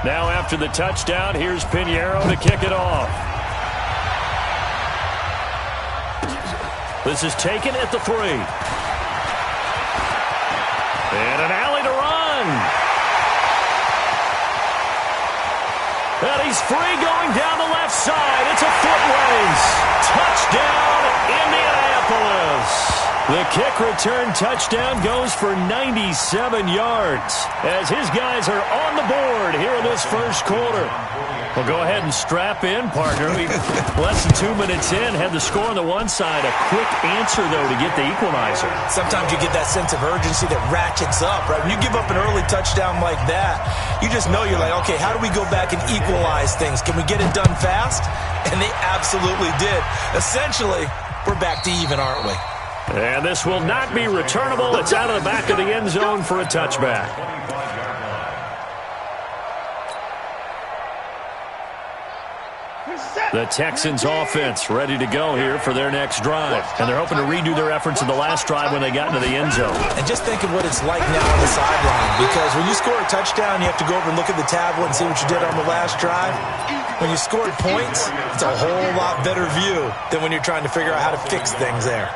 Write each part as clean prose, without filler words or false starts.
Now after the touchdown, here's Pinheiro to kick it off. This is taken at the 3. And an alley to run. And he's free going down the left side. It's a foot race. Touchdown, Indianapolis. The kick return touchdown goes for 97 yards as his guys are on the board here in this first quarter. Well, go ahead and strap in, partner. We less than 2 minutes in, had the score on the one side. A quick answer, though, to get the equalizer. Sometimes you get that sense of urgency that ratchets up, right? When you give up an early touchdown like that, you just know you're like, okay, how do we go back and equalize things? Can we get it done fast? And they absolutely did. Essentially, we're back to even, aren't we? And this will not be returnable. It's out of the back of the end zone for a touchback. The Texans offense ready to go here for their next drive. And they're hoping to redo their efforts in the last drive when they got into the end zone. And just think of what it's like now on the sideline. Because when you score a touchdown, you have to go over and look at the tablet and see what you did on the last drive. When you scored points, it's a whole lot better view than when you're trying to figure out how to fix things there.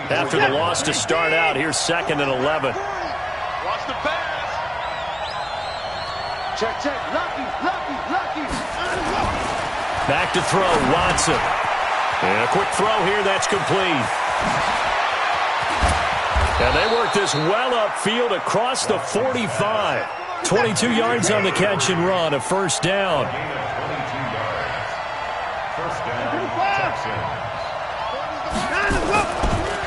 After the loss to start out, here's 2nd and 11. Watch the pass. Check, check. Lucky. Back to throw, Watson. And a quick throw here, that's complete. And they work this well upfield across the 45. 22 yards on the catch and run, a first down.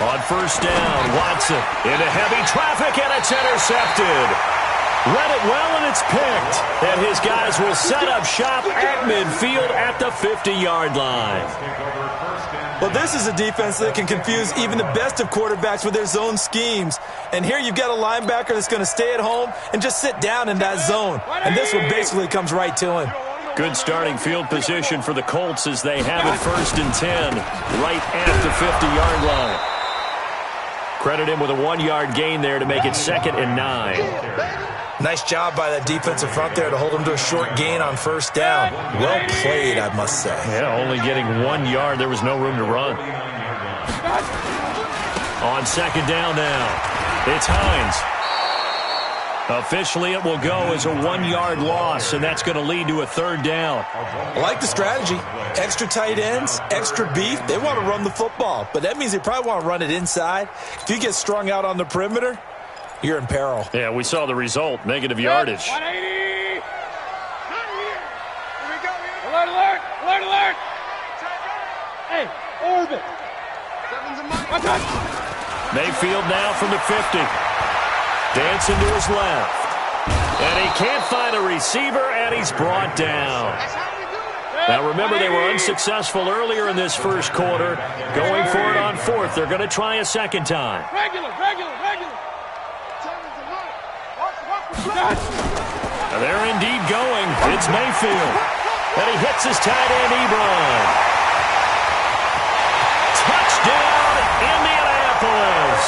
On first down, Watson into heavy traffic, and it's intercepted. Read it well, and it's picked. And his guys will set up shop at midfield at the 50-yard line. Well, this is a defense that can confuse even the best of quarterbacks with their zone schemes. And here you've got a linebacker that's going to stay at home and just sit down in that zone. And this one basically comes right to him. Good starting field position for the Colts as they have it 1st and 10, right at the 50-yard line. Credit him with a 1-yard gain there to make it 2nd and 9. Nice job by that defensive front there to hold him to a short gain on first down. Well played, I must say. Yeah, only getting 1 yard. There was no room to run. On 2nd down now, it's Hines. Officially, it will go as a 1-yard loss, and that's going to lead to a 3rd down. I like the strategy. Extra tight ends, extra beef. They want to run the football, but that means they probably want to run it inside. If you get strung out on the perimeter, you're in peril. Yeah, we saw the result, negative yardage. 180. Here we go. Alert, alert, alert, alert. Hey, orbit. Mayfield now from the 50. Dancing to his left. And he can't find a receiver, and he's brought down. Now, remember, they were unsuccessful earlier in this first quarter. Going for it on 4th. They're going to try a second time. Regular. And they're indeed going. It's Mayfield. And he hits his tight end, Ebron. Touchdown, Indianapolis.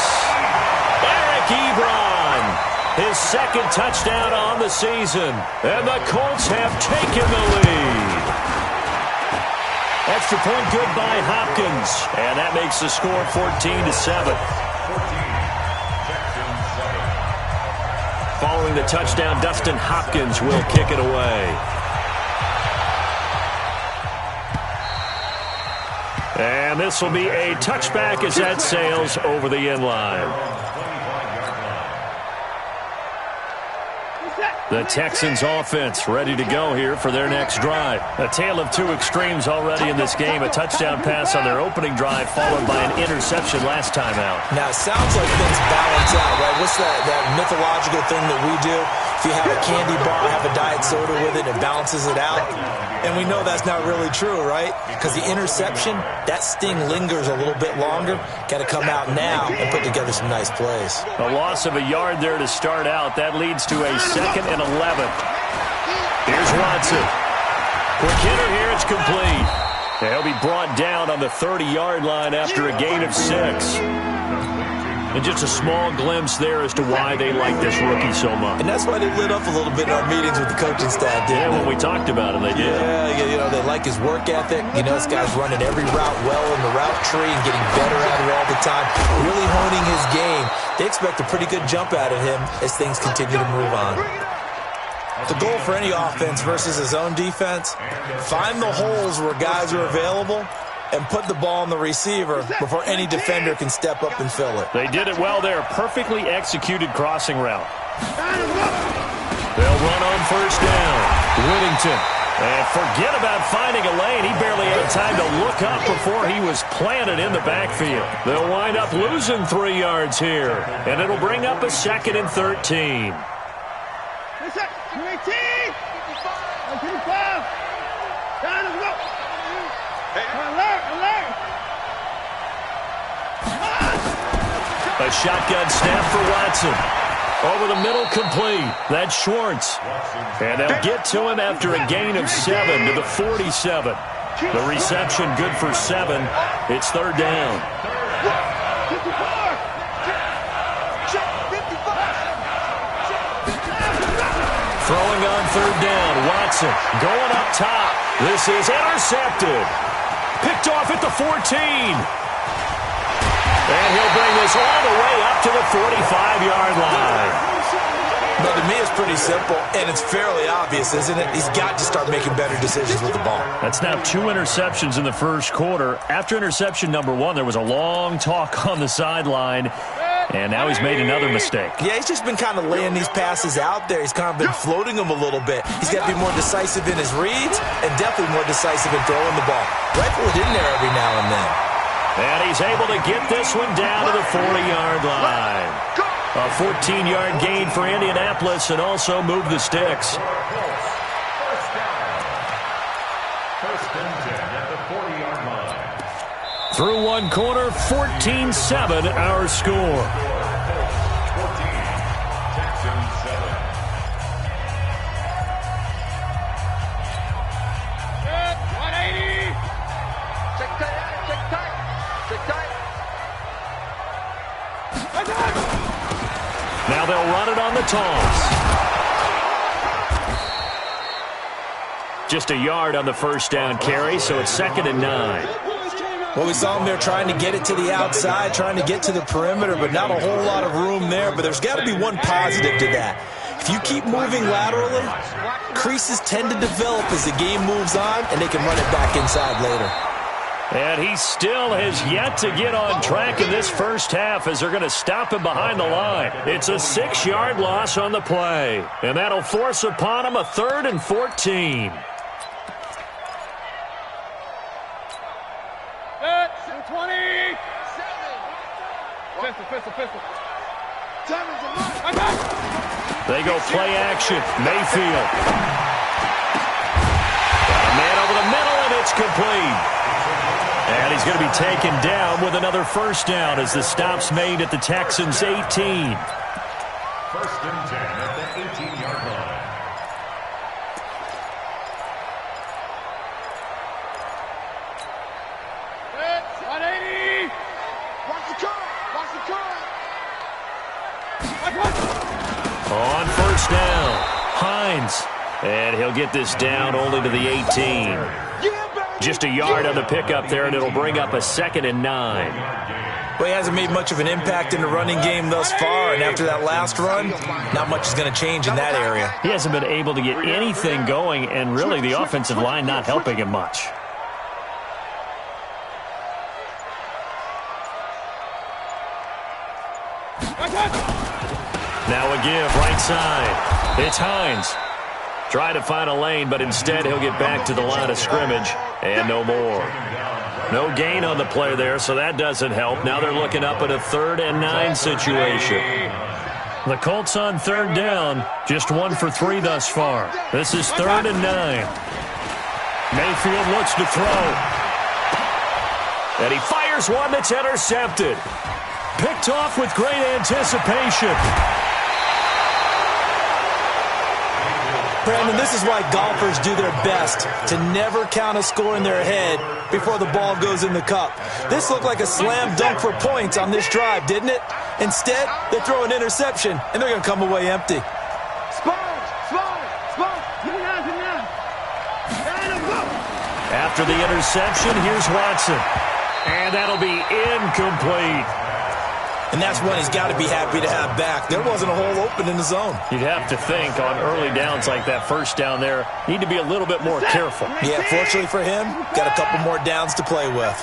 Eric Ebron. His 2nd touchdown on the season. And the Colts have taken the lead. Extra point good by Hopkins. And that makes the score 14-7. Following the touchdown, Dustin Hopkins will kick it away. And this will be a touchback as that sails over the end line. The Texans offense ready to go here for their next drive. A tale of 2 extremes already in this game. A touchdown pass on their opening drive followed by an interception last time out. Now, it sounds like things balance out, right? What's that mythological thing that we do? If you have a candy bar, have a diet soda with it, it balances it out. And we know that's not really true, right? Because the interception, that sting lingers a little bit longer. Got to come out now and put together some nice plays. A loss of a yard there to start out. That leads to a 2nd and 11. Here's Watson. Quick hitter here. It's complete. He'll be brought down on the 30-yard line after a gain of 6. And just a small glimpse there as to why they like this rookie so much. And that's why they lit up a little bit in our meetings with the coaching staff, didn't they? When we talked about him, they did. Yeah, you know, they like his work ethic. You know, this guy's running every route well in the route tree and getting better at it all the time, really honing his game. They expect a pretty good jump out of him as things continue to move on. The goal for any offense versus his own defense, find the holes where guys are available and put the ball on the receiver before any defender can step up and fill it. They did it well there. Perfectly executed crossing route. They'll run on first down. Whittington. And forget about finding a lane. He barely had time to look up before he was planted in the backfield. They'll wind up losing 3 yards here. And it'll bring up a 2nd and 13. A shotgun snap for Watson. Over the middle, complete. That's Schwartz. And they'll get to him after a gain of 7 to the 47. The reception good for 7. It's 3rd down. Throwing on 3rd down. Watson going up top. This is intercepted. Picked off at the 14. And he'll bring this all the way up to the 45-yard line. But to me, it's pretty simple, and it's fairly obvious, isn't it? He's got to start making better decisions with the ball. That's now 2 interceptions in the first quarter. After interception number 1, there was a long talk on the sideline, and now he's made another mistake. Yeah, he's just been kind of laying these passes out there. He's kind of been floating them a little bit. He's got to be more decisive in his reads and definitely more decisive in throwing the ball. Rifle it in there every now and then. And he's able to get this one down to the 40-yard line. A 14-yard gain for Indianapolis and also move the sticks. Through one quarter, 14-7 our score. Now they'll run it on the toss. Just a yard on the first down carry, so it's 2nd and 9. Well, we saw him there trying to get it to the outside, trying to get to the perimeter, but not a whole lot of room there. But there's got to be one positive to that. If you keep moving laterally, creases tend to develop as the game moves on, and they can run it back inside later. And he still has yet to get on track in this first half as they're going to stop him behind the line. It's a 6-yard loss on the play, and that'll force upon him a 3rd and 14. They go play action. Mayfield. A man over the middle, and it's complete. And he's going to be taken down with another first down as the stop's made at the Texans' 18. 1st and 10 at the 18-yard line. On first down, Hines. And he'll get this down only to the 18. Just a yard on the pickup there, and it'll bring up a 2nd and 9. Well, he hasn't made much of an impact in the running game thus far, and after that last run, not much is going to change in that area. He hasn't been able to get anything going, and really the offensive line not helping him much. Now a give, right side. It's Hines. Try to find a lane, but instead he'll get back to the line of scrimmage, and no more. No gain on the play there, so that doesn't help. Now they're looking up at a 3rd and 9 situation. The Colts on 3rd down, just 1 for 3 thus far. This is 3rd and 9. Mayfield looks to throw. And he fires one that's intercepted. Picked off with great anticipation. Brandon, this is why golfers do their best to never count a score in their head before the ball goes in the cup. This looked like a slam dunk for points on this drive, didn't it? Instead, they throw an interception, and they're going to come away empty. After the interception, here's Watson. And that'll be incomplete. And that's one he's got to be happy to have back. There wasn't a hole open in the zone. You'd have to think on early downs like that first down there, need to be a little bit more careful. Yeah, fortunately for him, got a couple more downs to play with.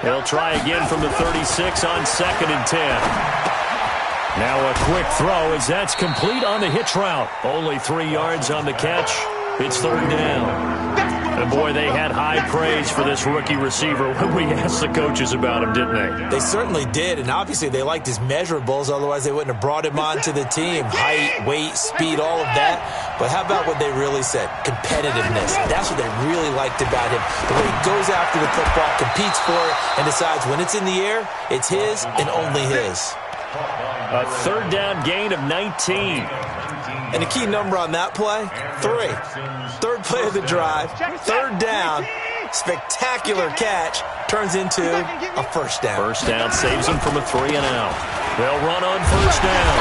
He'll try again from the 36 on 2nd and 10. Now a quick throw as that's complete on the hitch route. Only 3 yards on the catch. It's 3rd down. And boy, they had high praise for this rookie receiver when we asked the coaches about him, didn't they? They certainly did, and obviously they liked his measurables, otherwise they wouldn't have brought him onto the team. Height, weight, speed, all of that. But how about what they really said? Competitiveness. That's what they really liked about him. The way he goes after the football, competes for it, and decides when it's in the air, it's his and only his. A 3rd down gain of 19. And the key number on that play, 3. 3rd play of the drive, 3rd down, spectacular catch, turns into a 1st down. 1st down saves him from a 3 and out. They'll run on 1st down.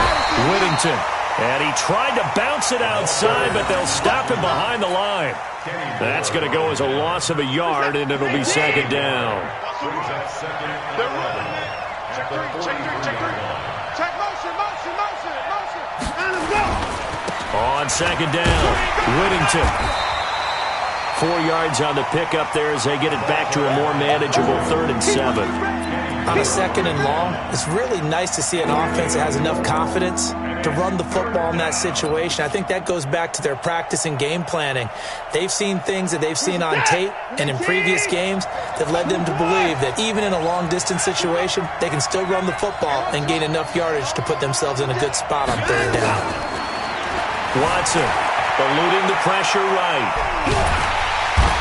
Whittington. And he tried to bounce it outside, but they'll stop him behind the line. That's going to go as a loss of a yard, and it'll be 2nd down. On 2nd down, Whittington. 4 yards on the pickup there as they get it back to a more manageable 3rd and 7. On a 2nd and long, it's really nice to see an offense that has enough confidence to run the football in that situation. I think that goes back to their practice and game planning. They've seen things that they've seen on tape and in previous games that led them to believe that even in a long-distance situation, they can still run the football and gain enough yardage to put themselves in a good spot on 3rd down. Watson eluding the pressure right.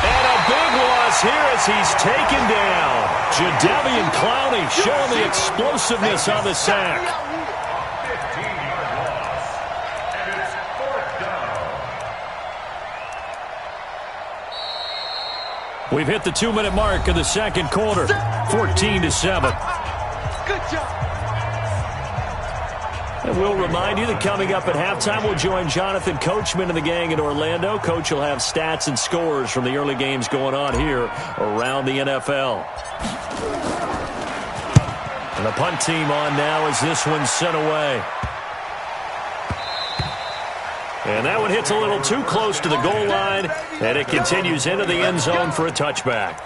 And a big loss here as he's taken down. Jadeveon Clowney showing the explosiveness on the sack. 15-yard loss. And it's 4th down. We've hit the 2-minute mark of the 2nd quarter. 14-7. Good job. And we'll remind you that coming up at halftime, we'll join Jonathan Coachman and the gang in Orlando. Coach will have stats and scores from the early games going on here around the NFL. And the punt team on now as this one's sent away. And that one hits a little too close to the goal line, and it continues into the end zone for a touchback.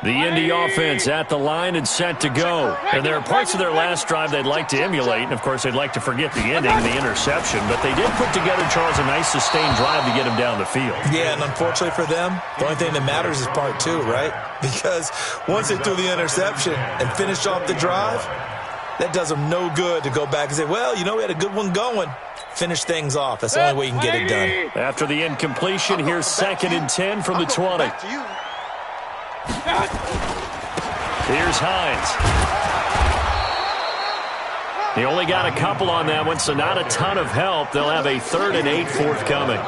The Indy offense at the line and set to go. And there are parts of their last drive they'd like to emulate. And, of course, they'd like to forget the ending, the interception. But they did put together, Charles, a nice sustained drive to get him down the field. Yeah, and unfortunately for them, the only thing that matters is part 2, right? Because once they threw the interception and finished off the drive, that does them no good to go back and say, well, you know, we had a good one going. Finish things off. That's the only way you can get it done. After the incompletion, here's 2nd and 10 from the 20. Here's Hines. He only got a couple on that one, so not a ton of help. They'll have a 3rd and 8 forthcoming.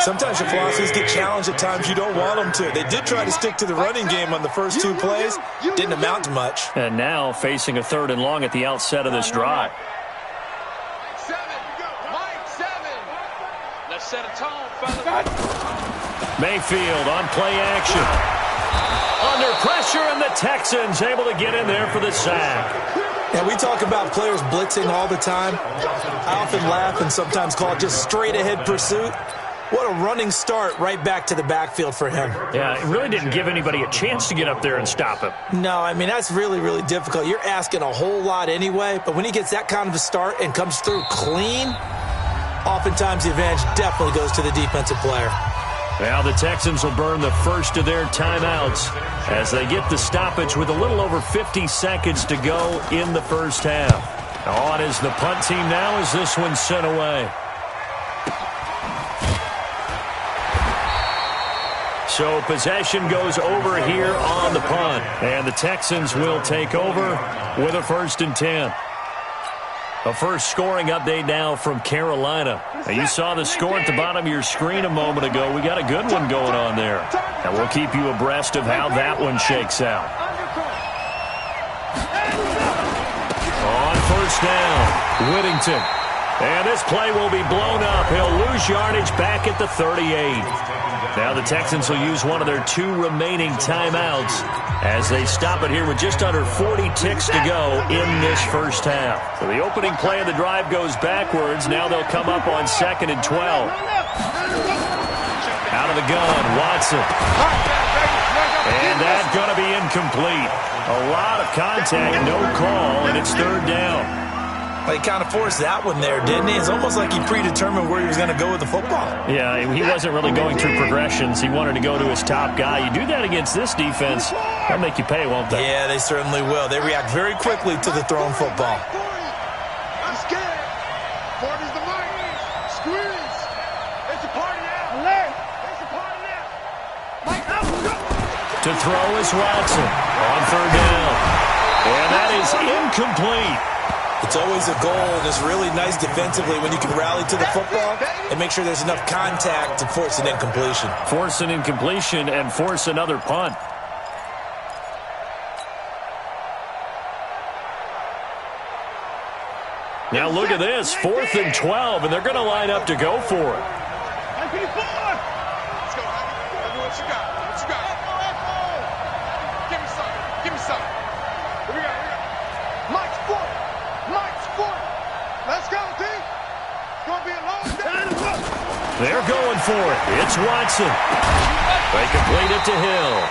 Sometimes your philosophies get challenged at times you don't want them to. They did try to stick to the running game on the first 2 plays. Didn't amount to much. And now facing a 3rd and long at the outset of this drive. Mike 7. Let's set a tone, fellas. Mayfield on play action. Under pressure, and the Texans able to get in there for the sack. Yeah, we talk about players blitzing all the time. I often laugh and sometimes call it just straight-ahead pursuit. What a running start right back to the backfield for him. Yeah, it really didn't give anybody a chance to get up there and stop him. No, I mean, that's really, really difficult. You're asking a whole lot anyway, but when he gets that kind of a start and comes through clean, oftentimes the advantage definitely goes to the defensive player. Now the Texans will burn the first of their timeouts as they get the stoppage with a little over 50 seconds to go in the first half. On is the punt team now as this one's sent away. So possession goes over here on the punt. And the Texans will take over with a 1st and 10. A first scoring update now from Carolina. Now, you saw the score at the bottom of your screen a moment ago. We got a good one going on there. And we'll keep you abreast of how that one shakes out. On first down, Whittington. And this play will be blown up. He'll lose yardage back at the 38. Now the Texans will use one of their 2 remaining timeouts as they stop it here with just under 40 ticks to go in this first half. So the opening play of the drive goes backwards. Now they'll come up on 2nd and 12. Out of the gun, Watson. And that's going to be incomplete. A lot of contact, no call, and it's 3rd down. Well, he kind of forced that one there, didn't he? It's almost like he predetermined where he was going to go with the football. Yeah, he wasn't really going through progressions. He wanted to go to his top guy. You do that against this defense, they'll make you pay, won't they? Yeah, they certainly will. They react very quickly to the thrown football. I'm scared. Ford is the mark. Squeeze. It's a party now. It's a party now. Mike, out. To throw is Watson on 3rd down. And that is incomplete. It's always a goal, and it's really nice defensively when you can rally to the football and make sure there's enough contact to force an incompletion. Force an incompletion and force another punt. Now look at this, 4th and 12, and they're going to line up to go for it. Let's go. Tell me what you got. What you got? Give me some. Give me some. Here we go. Mike's 40. Let's go, team. It's going to be a long day. They're going for it. It's Watson. They complete it to Hill.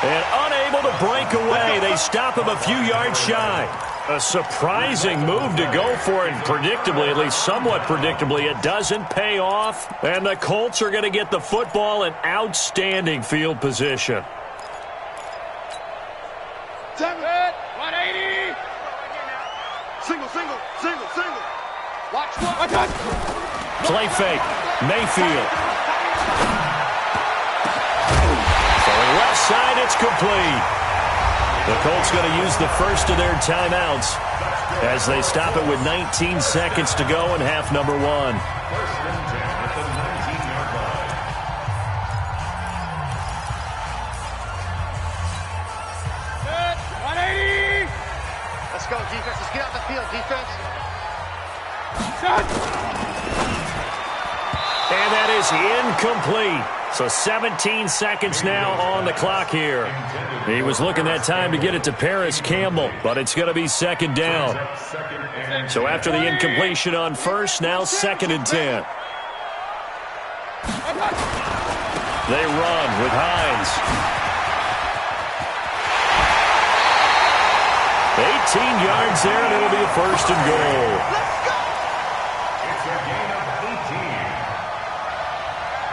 And unable to break away, they stop him a few yards shy. A surprising move to go for it, and predictably, at least somewhat predictably, it doesn't pay off. And the Colts are going to get the football in outstanding field position. 180. Single. Watch one. Play fake. Mayfield. Throwing left side, it's complete. The Colts going to use the first of their timeouts as they stop it with 19 seconds to go in half number 1. 1st and 10 at the 19-yard line. Good. 180. Let's go, defense. Let's get out the field, defense. And that is incomplete. So 17 seconds now on the clock here. He was looking that time to get it to Paris Campbell, but it's going to be 2nd down. So after the incompletion on first, now 2nd and 10. They run with Hines. 18 yards there, and it'll be a 1st and goal. It's a gain of 18.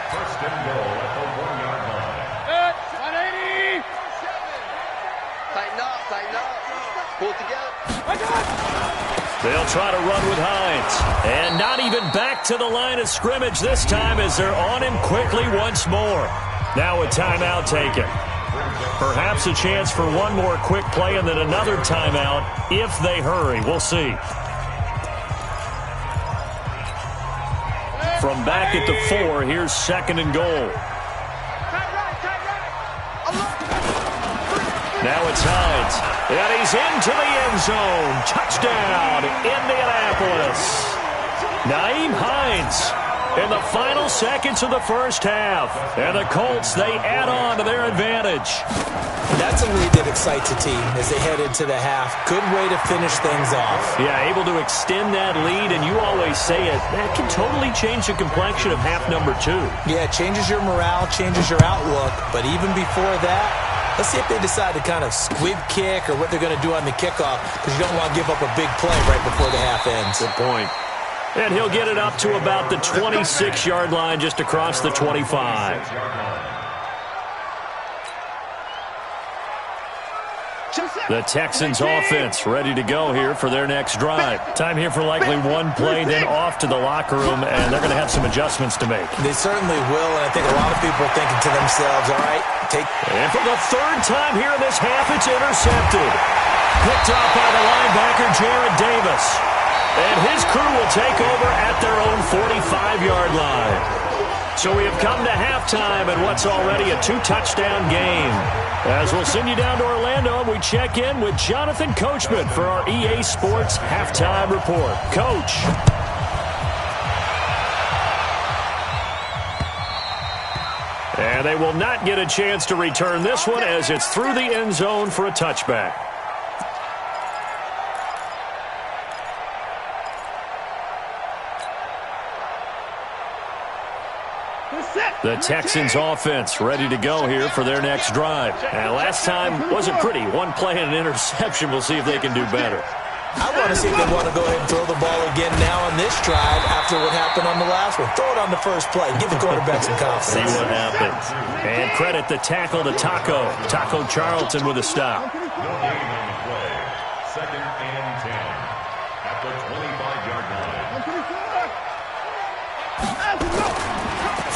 1st and goal at the 1-yard line. 180. Tighten up. Pull it together. They'll try to run with Hines. And not even back to the line of scrimmage this time as they're on him quickly once more. Now a timeout taken. Perhaps a chance for one more quick play and then another timeout if they hurry. We'll see. From back at the 4, here's 2nd and goal. Now it's Hines. And he's into the end zone. Touchdown, Indianapolis. Naeem Hines in the final seconds of the first half. And the Colts, they add on to their advantage. That's a lead that excites a team as they head into the half. Good way to finish things off. Yeah, able to extend that lead, and you always say it, that can totally change the complexion of half number 2. Yeah, it changes your morale, changes your outlook. But even before that, let's see if they decide to kind of squib kick or what they're going to do on the kickoff, because you don't want to give up a big play right before the half ends. Good point. And he'll get it up to about the 26-yard line, just across the 25. The Texans offense ready to go here for their next drive. Time here for likely one play, then off to the locker room, and they're going to have some adjustments to make. They certainly will, and I think a lot of people are thinking to themselves, all right, And for the 3rd time here in this half, it's intercepted. Picked off by the linebacker, Jared Davis. And his crew will take over at their own 45-yard line. So we have come to halftime in what's already a two-touchdown game. As we'll send you down to Orlando, we check in with Jonathan Coachman for our EA Sports Halftime Report. Coach. And they will not get a chance to return this one as it's through the end zone for a touchback. The Texans offense ready to go here for their next drive. And last time wasn't pretty. One play and an interception. We'll see if they can do better. I want to see if they want to go ahead and throw the ball again now on this drive after what happened on the last one. Throw it on the first play. Give the quarterback some confidence. See what happens. And credit the tackle to Taco. Taco Charlton with a stop. No gain on the play. 2nd and 10 at the 25-yard line.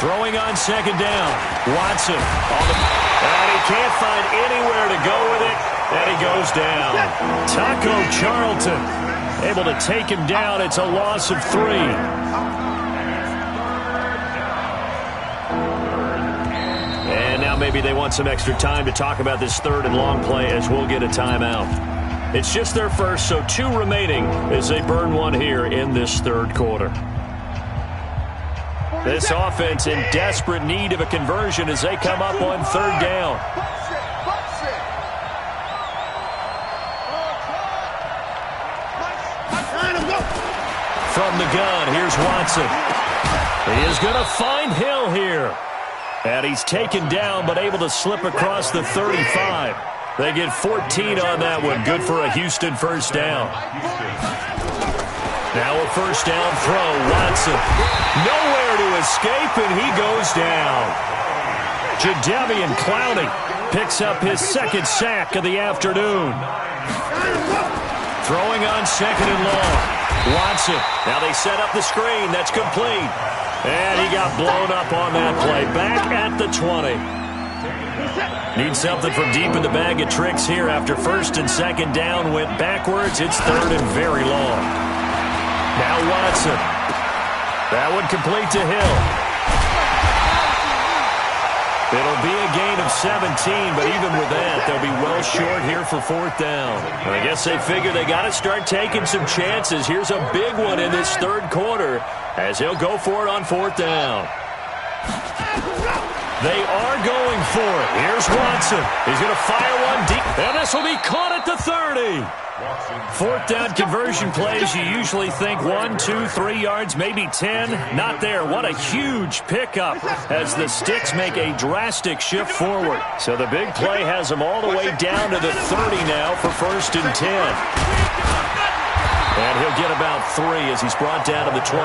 Throwing on 2nd down. Watson. And he can't find anywhere to go with it. And he goes down. Taco Charlton able to take him down. It's a loss of 3. And now maybe they want some extra time to talk about this 3rd and long play as we'll get a timeout. It's just their first, so 2 remaining as they burn one here in this 3rd quarter. This offense in desperate need of a conversion as they come up on 3rd down. From the gun, here's Watson. He is going to find Hill here. And he's taken down but able to slip across the 35. They get 14 on that one. Good for a Houston first down. Now a first down throw. Watson nowhere to escape, and he goes down. Jadeveon Clowney picks up his 2nd sack of the afternoon. Throwing on 2nd and long. Watson. Now they set up the screen. That's complete. And he got blown up on that play. Back at the 20. Need something from deep in the bag of tricks here after 1st and 2nd down went backwards. It's 3rd and very long. Now Watson. That one complete to Hill. It'll be a gain of 17, but even with that, they'll be well short here for 4th down. And I guess they figure they got to start taking some chances. Here's a big one in this 3rd quarter as he'll go for it on 4th down. They are going for it. Here's Watson. He's going to fire one deep, and this will be caught at the 30. 4th down conversion plays, you usually think 1, 2, 3 yards, maybe 10. Not there. What a huge pickup as the Sticks make a drastic shift forward. So the big play has them all the way down to the 30 now for 1st and 10. And he'll get about 3 as he's brought down to the 28.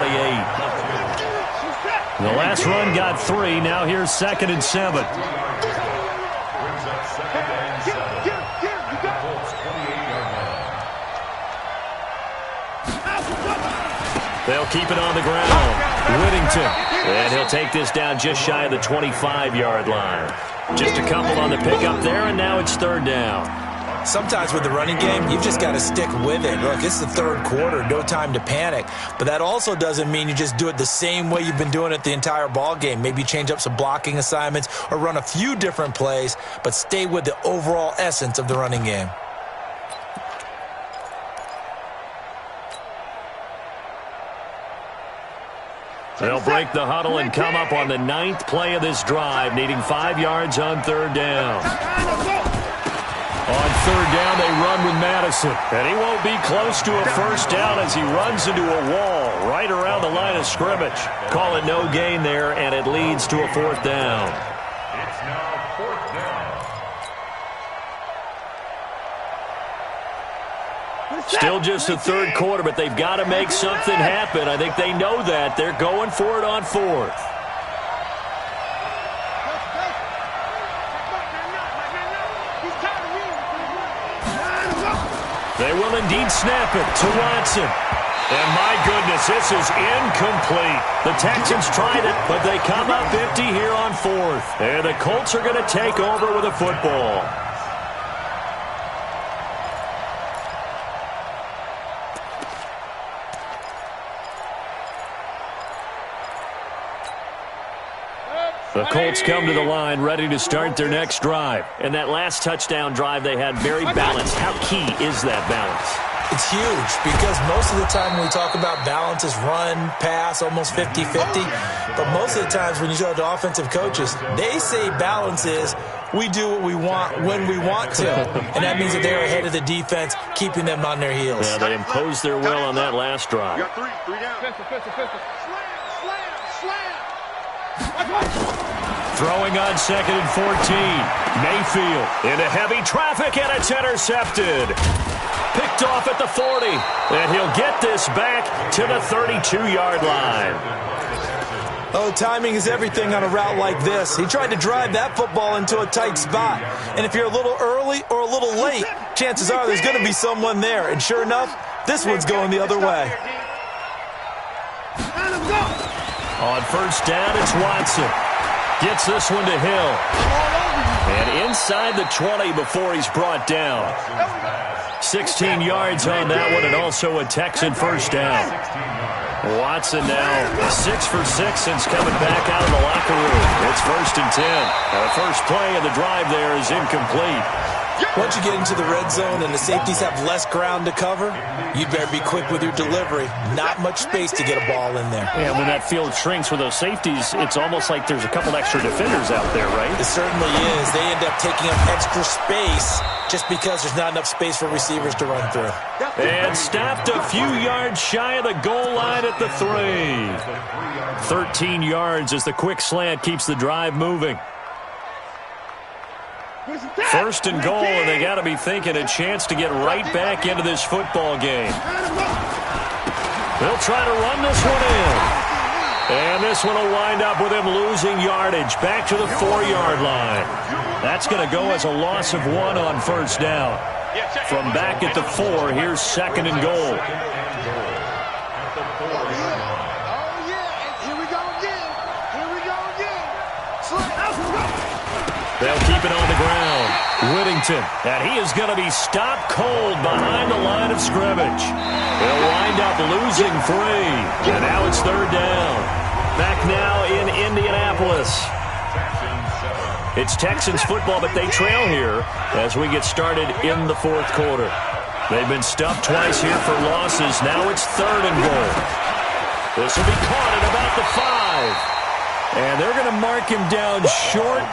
The last run got 3. Now here's 2nd and 7. They'll keep it on the ground. Whittington. And he'll take this down just shy of the 25-yard line. Just a couple on the pickup there, and now it's 3rd down. Sometimes with the running game, you've just got to stick with it. Look, it's the 3rd quarter, no time to panic. But that also doesn't mean you just do it the same way you've been doing it the entire ball game. Maybe change up some blocking assignments or run a few different plays, but stay with the overall essence of the running game. They'll break the huddle and come up on the 9th play of this drive, needing 5 yards on 3rd down. On 3rd down, they run with Madison. And he won't be close to a first down as he runs into a wall right around the line of scrimmage. Call it no gain there, and it leads to a 4th down. It's now 4th down. Still just the 3rd quarter, but they've got to make something happen. I think they know that. They're going for it on 4th. They will indeed snap it to Watson. And my goodness, this is incomplete. The Texans tried it, but they come up empty here on 4th. And the Colts are going to take over with a football. The Colts come to the line, ready to start their next drive. And that last touchdown drive they had very balanced. How key is that balance? It's huge because most of the time when we talk about balance is run, pass, almost 50-50. But most of the times when you talk to offensive coaches, they say balance is we do what we want when we want to. And that means that they're ahead of the defense, keeping them on their heels. Yeah, they imposed their will on that last drive. You got three down. Throwing on 2nd and 14. Mayfield into heavy traffic, and it's intercepted. Picked off at the 40, and he'll get this back to the 32-yard line. Oh, timing is everything on a route like this. He tried to drive that football into a tight spot. And if you're a little early or a little late, chances are there's going to be someone there. And sure enough, this one's going the other way. On first down, it's Watson. Gets this one to Hill. And inside the 20 before he's brought down. 16 yards on that one, and also a Texan first down. Watson now 6 for 6 since coming back out of the locker room. It's 1st and 10. And the first play of the drive there is incomplete. Once you get into the red zone and the safeties have less ground to cover, you better be quick with your delivery. Not much space to get a ball in there. And when that field shrinks with those safeties, it's almost like there's a couple extra defenders out there, right? It certainly is. They end up taking up extra space just because there's not enough space for receivers to run through. And stopped a few yards shy of the goal line at the 3. 13 yards as the quick slant keeps the drive moving. 1st and goal, and they got to be thinking a chance to get right back into this football game. They'll try to run this one in. And this one will wind up with him losing yardage back to the 4-yard line. That's going to go as a loss of 1 on first down. From back at the 4, here's 2nd and goal. They'll keep it on the ground. Whittington, and he is going to be stopped cold behind the line of scrimmage. They'll wind up losing 3, and now it's 3rd down. Back now in Indianapolis. It's Texans football, but they trail here as we get started in the 4th quarter. They've been stuffed twice here for losses. Now it's 3rd and goal. This will be caught at about the 5. And they're going to mark him down short,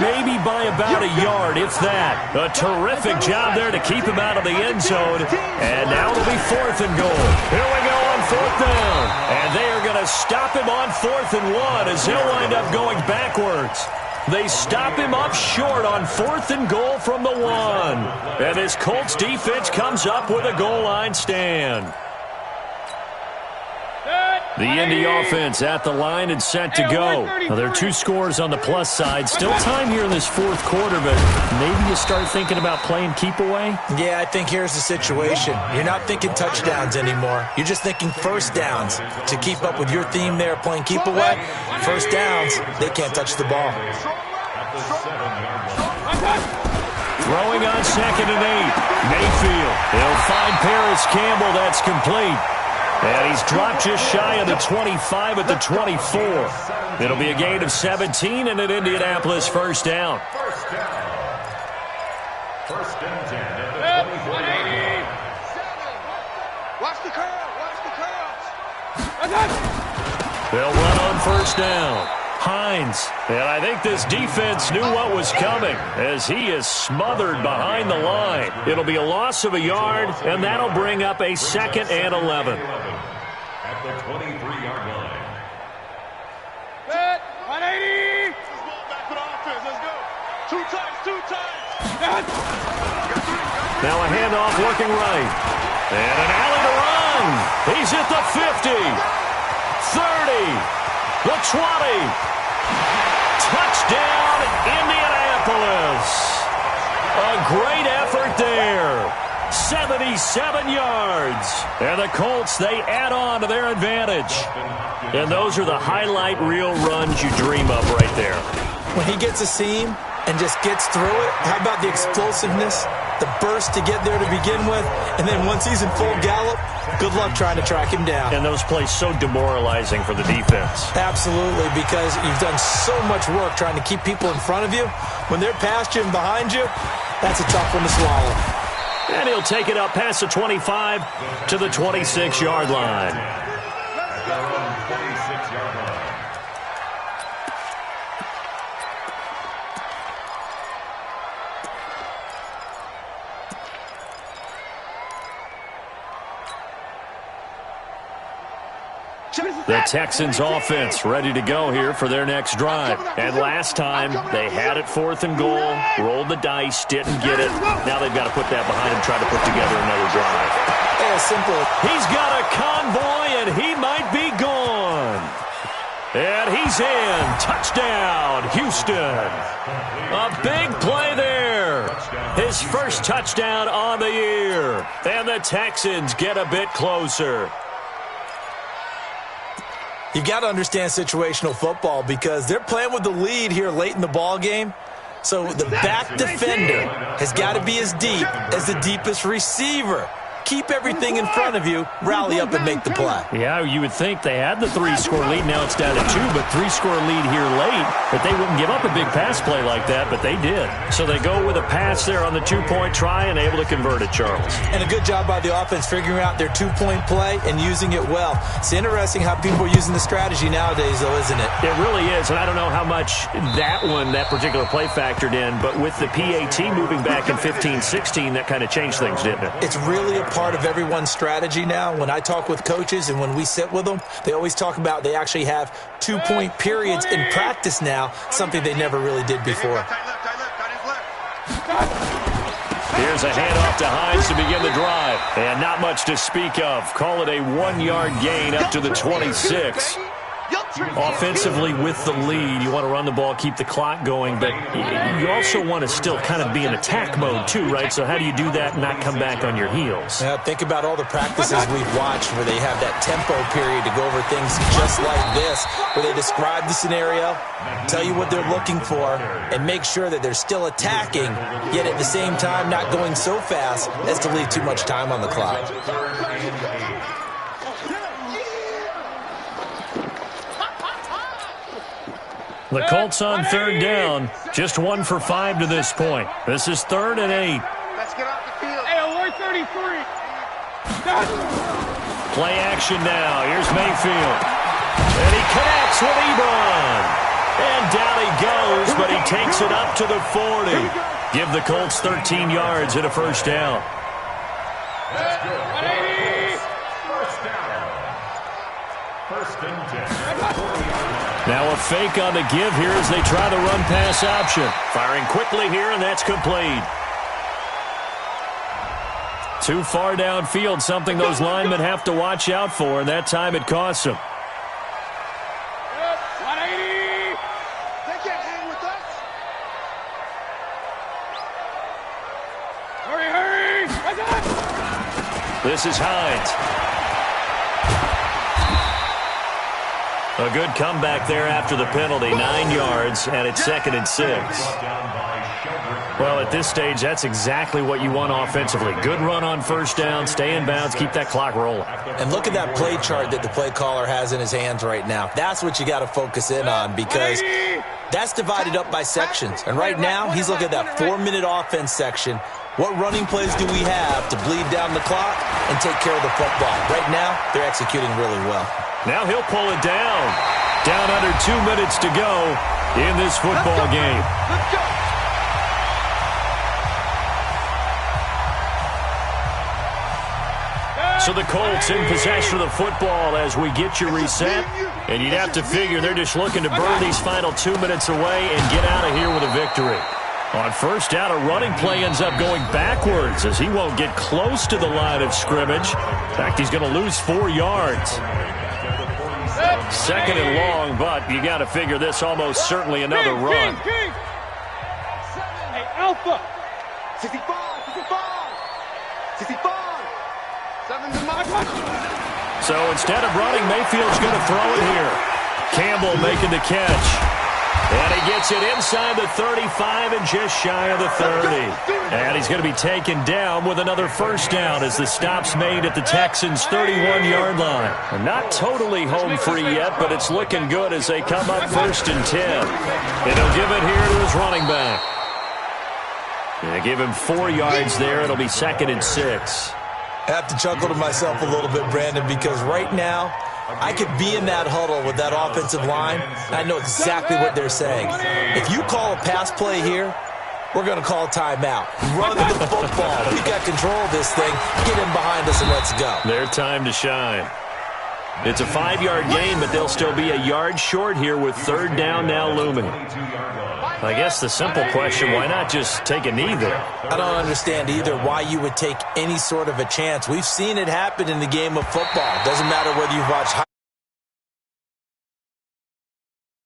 maybe by about a yard, if that. A terrific job there to keep him out of the end zone. And now it'll be 4th and goal. Here we go on 4th down. And they are going to stop him on 4th and 1 as he'll wind up going backwards. They stop him up short on 4th and goal from the 1. And this Colts defense comes up with a goal line stand. The Indy offense at the line and set to go. Now, there are 2 scores on the plus side. Still time here in this 4th quarter, but maybe you start thinking about playing keep away? Yeah, I think here's the situation. You're not thinking touchdowns anymore. You're just thinking first downs. To keep up with your theme there, playing keep away, first downs, they can't touch the ball. Throwing on 2nd and 8. Mayfield. He'll find Paris Campbell. That's complete. And he's dropped just shy of the 25 at the 24. It'll be a gain of 17 and an Indianapolis first down. First and 10 at the 24-yard line. Watch the curl. Watch the curls. They'll run on first down. Hines. And I think this defense knew what was coming as he is smothered behind the line. It'll be a loss of a yard, and that'll bring up a 2nd and 11. At the 23-yard line. Set. 180. Let's go back to the offense. Let's go. 2 times. Now a handoff working right. And an alley to run. He's at the 50. 30. The 20. Touchdown, Indianapolis. A great effort there. 77 yards. And the Colts, they add on to their advantage. And those are the highlight reel runs you dream of right there. When he gets a seam, and just gets through it, how about the explosiveness, the burst to get there to begin with, and then once he's in full gallop, good luck trying to track him down. And those plays so demoralizing for the defense. Absolutely, because you've done so much work trying to keep people in front of you. When they're past you and behind you, that's a tough one to swallow. And he'll take it up past the 25 to the 26-yard line. The Texans offense ready to go here for their next drive. And last time, they had it 4th and goal, rolled the dice, didn't get it. Now they've got to put that behind them, try to put together another drive. Yeah, simple. He's got a convoy, and he might be gone. And he's in. Touchdown, Houston. A big play there. His first touchdown on the year. And the Texans get a bit closer. You've got to understand situational football because they're playing with the lead here late in the ball game. So the back defender has got to be as deep as the deepest receiver. Keep everything in front of you, rally up and make the play. Yeah, you would think they had the 3-score lead. Now it's down to 2, but 3-score lead here late. But they wouldn't give up a big pass play like that, but they did. So they go with a pass there on the 2-point try and able to convert it, Charles. And a good job by the offense figuring out their 2-point play and using it well. It's interesting how people are using the strategy nowadays, though, isn't it? It really is, and I don't know how much that particular play factored in, but with the PAT moving back in 15-16, that kind of changed things, didn't it? It's really a part of everyone's strategy now. When I talk with coaches and when we sit with them, they always talk about they actually have 2-point periods in practice now, something they never really did before. Here's a handoff to Hines to begin the drive. And not much to speak of. Call it a 1-yard gain up to the 26. Offensively with the lead, you want to run the ball, keep the clock going, but you also want to still kind of be in attack mode too, right? So how do you do that and not come back on your heels? Yeah, think about all the practices we've watched where they have that tempo period to go over things just like this, where they describe the scenario, tell you what they're looking for, and make sure that they're still attacking, yet at the same time not going so fast as to leave too much time on the clock. The Colts on 3rd down, just 1 for 5 to this point. This is 3rd and 8. Let's get off the field. Hey, alert 33. Play action now. Here's Mayfield. And he connects with Ebron. And down he goes, but he takes it up to the 40. Give the Colts 13 yards and a first down. First and 10. Now a fake on the give here as they try the run-pass option. Firing quickly here, and that's complete. Too far downfield, something those linemen have to watch out for, and that time it costs them. 180. They can't hang with us. Hurry, hurry. This is Hines. A good comeback there after the penalty, 9 yards, and it's 2nd and 6. Well, at this stage, that's exactly what you want offensively. Good run on first down, stay in bounds, keep that clock rolling. And look at that play chart that the play caller has in his hands right now. That's what you got to focus in on because that's divided up by sections. And right now, he's looking at that 4-minute offense section. What running plays do we have to bleed down the clock and take care of the football? Right now, they're executing really well. Now he'll pull it down. Down under 2 minutes to go in this football game. Let's go. So the Colts in possession of the football as we get you reset. And you'd have to figure they're just looking to burn these final 2 minutes away and get out of here with a victory. On first down, a running play ends up going backwards as he won't get close to the line of scrimmage. In fact, he's going to lose 4 yards. 2nd and long, but you got to figure this almost certainly another run. Hey, Alpha. 65. 65. 7 to my So instead of running, Mayfield's going to throw it here. Campbell making the catch. And he gets it inside the 35 and just shy of the 30. And he's going to be taken down with another first down as the stop's made at the Texans' 31-yard line. And not totally home free yet, but it's looking good as they come up 1st and 10. And he'll give it here to his running back. Yeah, give him 4 yards there. It'll be 2nd and 6. I have to chuckle to myself a little bit, Brandon, because right now I could be in that huddle with that offensive line, and I know exactly what they're saying. If you call a pass play here, we're going to call a timeout. Run the football. We got control of this thing. Get in behind us and let's go. Their time to shine. It's a 5-yard gain, but they'll still be a yard short here with 3rd down now looming. I guess the simple question, why not just take a knee there? I don't understand either why you would take any sort of a chance. We've seen it happen in the game of football. Doesn't matter whether you've watched